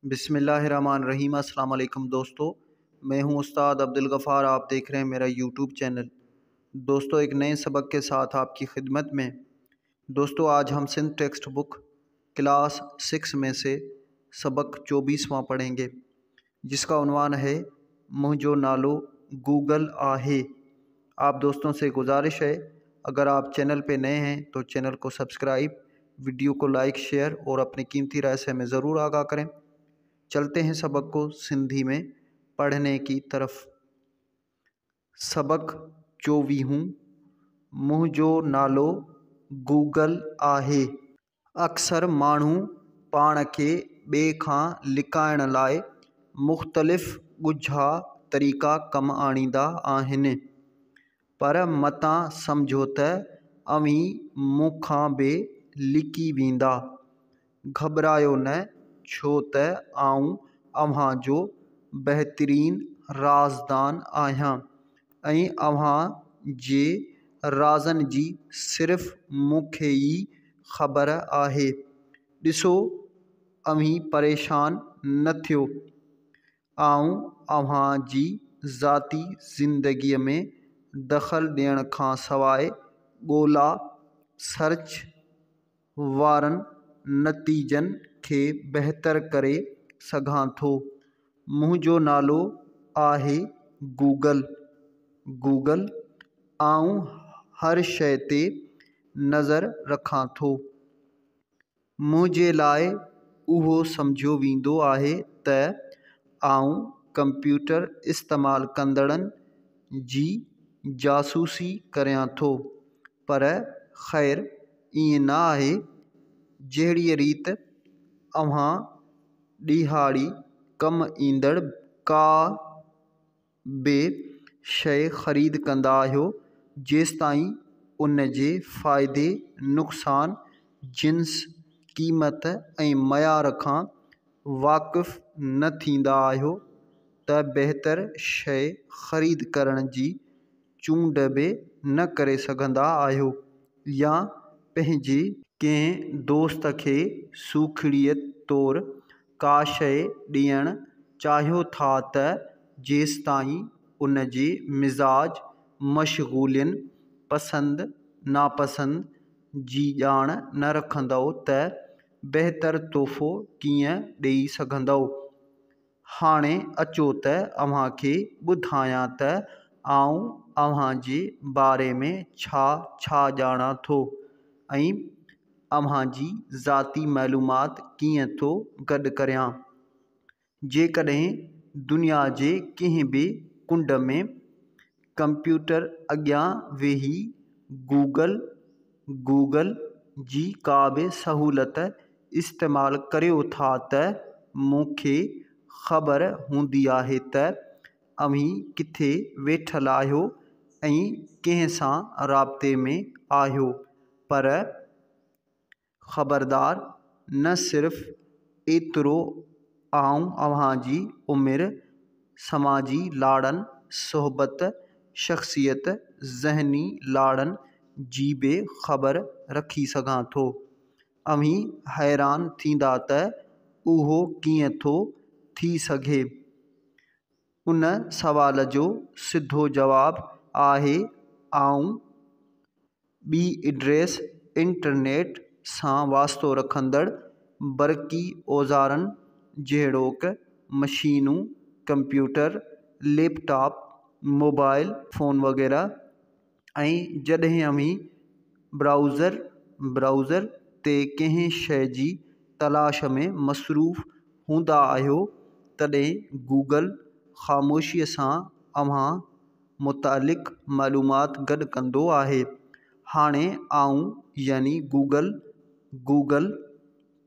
बिस्मिल्लाहिर्रहमानिर्रहीम। अस्सलाम वालेकुम दोस्तों, मैं हूं उस्ताद अब्दुल गफ़ार। आप देख रहे हैं मेरा यूट्यूब चैनल। दोस्तों, एक नए सबक के साथ आपकी खिदमत में। दोस्तों, आज हम सिंध टेक्स्ट बुक क्लास 6 में से सबक 24वां पढ़ेंगे, जिसका उन्वान है मुंहिंजो नालो गूगल आहे। आप दोस्तों से गुजारिश है, अगर आप चैनल पे नए हैं तो चैनल को सब्सक्राइब, वीडियो को लाइक, शेयर और अपनी कीमती राय से हमें ज़रूर आगाह करें। चलते हैं सबक को सिंधी में पढ़ने की तरफ। सबक 24। मुंहिंजो नालो गूगल आहे। अक्सर माण्हू पाण खे ॿिए खां लिकाइण लाइ मुख़्तलिफ़ ॻुझा तरीक़ा कमु आणींदा आहिनि, पर मतां सम्झो त अव्हीं मूंखां बि लिकी वेंदा। घबरायो न, छो त आऊं अव्हांजो बहितरीन राज़दान आहियां ऐं अव्हां जे राज़नि जी सिर्फ़ मूंखे ई ख़बर आहे। ॾिसो, अव्हीं परेशान न थियो। आऊं अव्हां जी ज़ाती ज़िंदगीअ में दख़ल ॾियण खां सवाइ ॻोल्हा सर्च वारनि नतीजनि खे बहितर करे सघां थो। मुंहिंजो नालो आहे गूगल। आऊं हर शइ ते नज़र रखां थो। मुंहिंजे लाइ उहो सम्झियो वेंदो आहे त आऊं कंप्यूटर इस्तेमालु कंदड़नि जी जासूसी करियां थो, पर ख़ैर ईअं न आहे। जहिड़ीअ रीति अव्हां ॾिहाड़ी कमु ईंदड़ का बि शइ ख़रीद कंदा आहियो, जेसिताईं उन जे फ़ाइदे नुक़सान, जिन्स, क़ीमत ऐं मयार खां वाक़ुफ़ु न थींदा आहियो, त बहितर शइ ख़रीद करण जी चूंड बि न करे सघंदा आहियो। या पंहिंजे कंहिं दोस्त खे सूखड़ीअ तौरु का शइ ॾियणु चाहियो था, त जेसिताईं उन जे मिज़ाज, मशग़ूलियत, पसंदि नापसंदि जी ॼाण न रखंदव त बहितर तोहफ़ो कीअं ॾेई सघंदव। हाणे अचो त अव्हांखे ॿुधायां त आऊं अव्हां जे बारे में छा ॼाणां थो ऐं अव्हां जी ज़ाती मालूमात कीअं थो गॾु करियां। जेकॾहिं दुनिया जे कंहिं बि कुंड में कंप्यूटर अॻियां वेही गूगल जी का बि सहूलियत इस्तेमालु करियो था, त मूंखे ख़बर हूंदी आहे त अव्हीं किथे वेठल आहियो ऐं कंहिं सां राब्ते में आहियो। पर ख़बरदार, न सिर्फ़ एतिरो, आऊं अव्हां जी उमिरि, समाजी लाड़नि, सोहबत, शख़्सियत, ज़हनी लाड़नि जी बि ख़बर रखी सघां थो। अव्हीं हैरान थींदा त उहो कीअं थो थी सघे। उन सवाल जो सिधो जवाबु आहे, आऊं ॿी एड्रेस इंटरनेट सां वास्तो रखंदड़ बरक़ी औज़ारनि जहिड़ोकि मशीनूं, कंप्यूटर, लैपटॉप, मोबाइल फ़ोन वग़ैरह। ऐं जॾहिं अव्हीं ब्राउज़र ते कंहिं शइ जी तलाश में मसरूफ़ हूंदा आहियो, तॾहिं गूगल ख़ामोशीअ सां अव्हां मुतालिक़ मालूमात गॾु कंदो आहे। हाणे आऊं यानी गूगल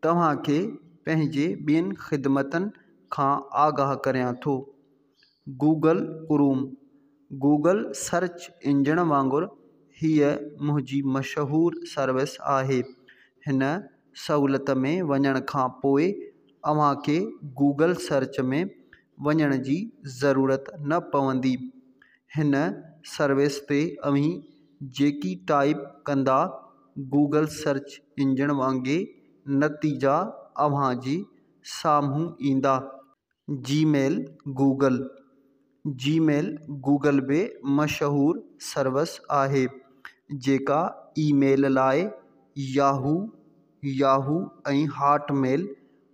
तव्हांखे पंहिंजे ॿियनि ख़िदमतनि खां आगाह करियां थो। गूगल सर्च इंजण वांगुरु हीअ मुंहिंजी मशहूरु सर्विस आहे। हिन सहूलियत में वञण खां पोइ अव्हांखे गूगल सर्च में वञण जी ज़रूरत न पवंदी। हिन सर्विस ते अव्हीं जेकी टाइप कंदा, गूगल सर्च इंजण वांगुरु नतीजा अव्हां जी साम्हूं ईंदा। जीमेल गूगल गूगल बि मशहूरु सर्विस आहे जेका ईमेल लाइ याहू ऐं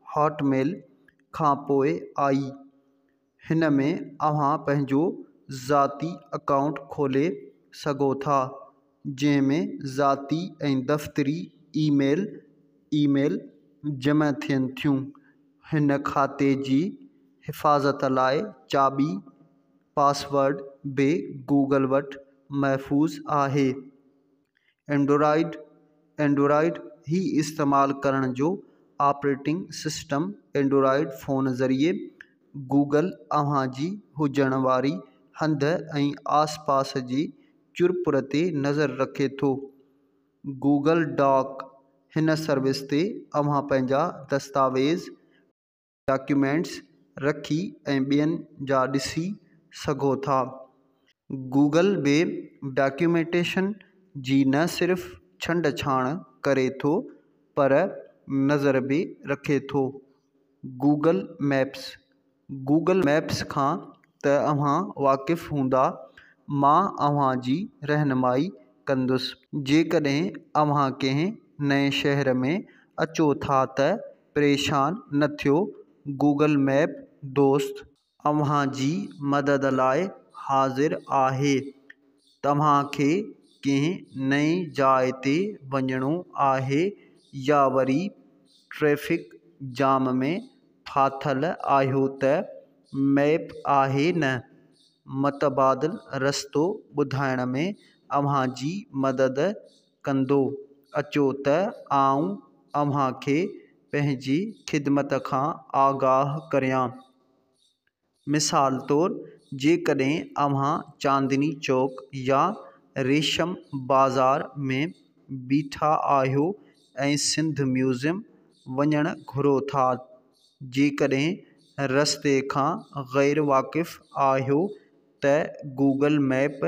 हॉटमेल खां पोइ आई। हिन में अव्हां पंहिंजो ज़ाती अकाउंट खोले सघो था जंहिंमें ज़ाती ऐं दफ़्तरी ईमेल जमा थियनि थियूं। हिन खाते जी हिफ़ाज़त लाइ चाबी पासवर्ड बि गूगल वटि महफ़ूज़ आहे। एंड्रॉइड ही इस्तेमालु करण जो ऑपरेटिंग सिस्टम एंड्रॉइड फ़ोन ज़रिए गूगल अव्हां जी हुजण वारी हंध ऐं आसपास जी चुरपुर ते नज़र रखे थो। गूगल डॉक हिन सर्विस ते अव्हां पंहिंजा दस्तावेज़ डॉक्यूमेंट्स रखी ऐं ॿियनि जा ॾिसी सघो था। गूगल बि डॉक्यूमेंटेशन जी न सिर्फ़ छंड-छाण करे थो पर नज़र बि रखे थो। गूगल मैप्स खां त अव्हां वाक़िफ़ हूंदा, मां अव्हां जी रहनुमाई कंदुसि। जेकॾहिं अव्हां कंहिं नएं शहर में अचो था त परेशान न थियो, गूगल मैप दोस्त अव्हां जी मदद लाइ हाज़िर आहे। तव्हांखे कंहिं नई जाइ ते वञिणो आहे या वरी ट्रैफ़िक जाम में फाथल आहियो त मैप आहे न मुतबादिल रस्तो ॿुधाइण में अव्हां जी मदद कंदो। अचो त आउं अव्हांखे पंहिंजी ख़िदमत खां आगाह करियां। मिसाल तौरु, जेकॾहिं अव्हां चांदनी चौक या रेशम बाज़ार में बीठा आहियो ऐं सिंध म्यूज़ियम वञणु घुरो था, जेकॾहिं रस्ते खां ग़ैर वाक़िफ़ आहियो त गूगल मैप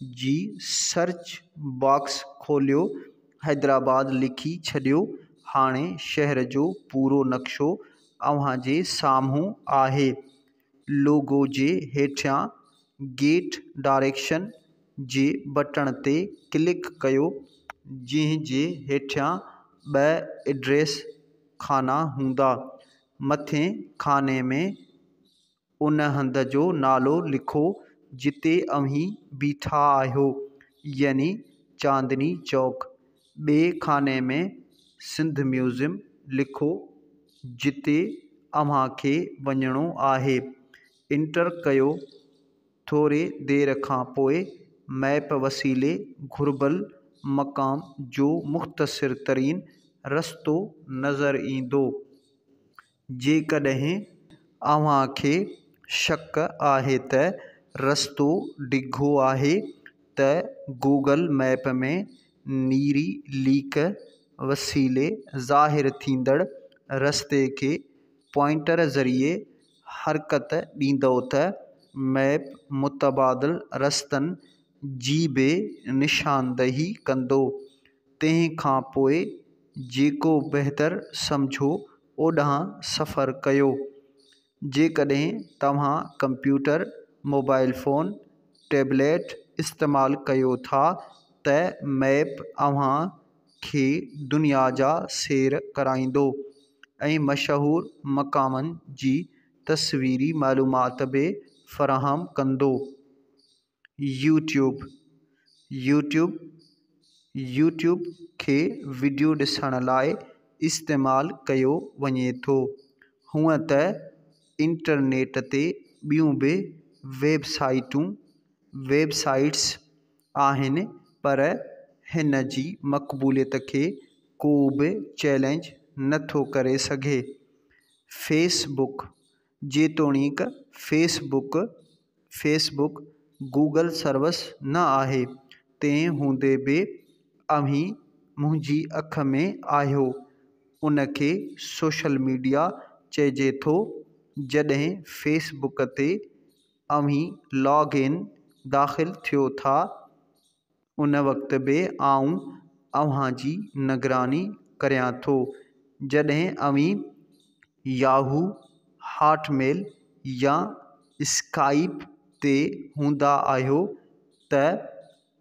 जी सर्च बॉक्स खोलियो, हैदराबाद लिखी छॾियो। हाणे शहर जो पूरो नक्शो अव्हां जे साम्हूं आहे। लोगो जे हेठियां गेट डायरेक्शन जे बटण ते क्लिक कयो, जंहिं जे हेठियां 2 एड्रेस खाना हूंदा। मथिएं खाने में उन हंध जो नालो लिखो जिते अव्हीं बीठा आहियो, यानी चांदनी चौक। ॿिए खाने में सिंध म्यूज़ियम लिखो जिते अव्हां खे वञिणो आहे। इंटर कयो। थोरे देर खां पोइ मैप वसीले घुर्बल मक़ाम जो मुख़्तसिर तरीन रस्तो नज़र ईंदो। जेकॾहिं अव्हां खे शक आहे त रस्तो डिघो आहे त गूगल मैप में नीरी लीक वसीले ज़ाहिर थींदड़ रस्ते खे पॉइंटर ज़रिए हरकत ॾींदो त मैप मुतबादिल रस्तनि जी बि निशानदही कंदो। तंहिं खां पोइ जेको बहितर सम्झो ओॾांहुं सफ़र कयो। जेकॾहिं तव्हां कंप्यूटर, मोबाइल फ़ोन, टैबलेट इस्तेमालु कयो था त मैप अव्हां खे दुनिया जा सैर कराईंदो ऐं मशहूरु मक़ामनि जी तस्वीरी मालूमात बि फ़राहम कंदो। यूट्यूब खे वीडियो ॾिसण लाइ इस्तेमालु कयो वञे थो। हूअं त इंटरनेट ते ॿियूं बि वेबसाइट्स आहिनि पर हिन जी मक़बूलियत खे को बि चैलेंज नथो करे सघे। फेसबुक। जेतोणीकि फेसबुक गूगल सर्विस न आहे, तंहिं हूंदे बि अव्हीं मुंहिंजी अख में आहियो। उन खे सोशल मीडिया चइजे थो। जॾहिं फेसबुक ते अव्हीं लॉग-इन दाख़िल थियो था, उन वक़्त बि आउं अव्हां जी निगरानी करियां थो। जॾहिं अव्हीं याहू, हॉटमेल या स्काइप ते हूंदा आहियो त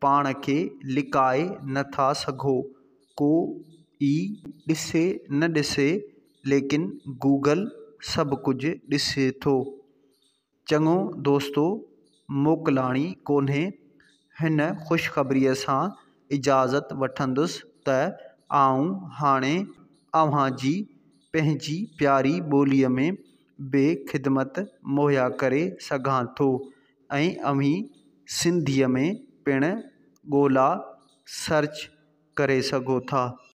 पाण खे लिकाए नथा सघो। कोई ॾिसे न ॾिसे लेकिन गूगल सभु कुझु ॾिसे थो। चङो दोस्तो, मोकिलाणी कोन्हे। हिन ख़ुशख़बरीअ सां इजाज़त वठंदुसि त आउं हाणे अव्हांजी पंहिंजी प्यारी ॿोलीअ में बि ख़िदमत मुहैया करे सघां थो ऐं अव्हीं सिंधीअ में पिणु ॻोल्हा सर्च करे सघो था।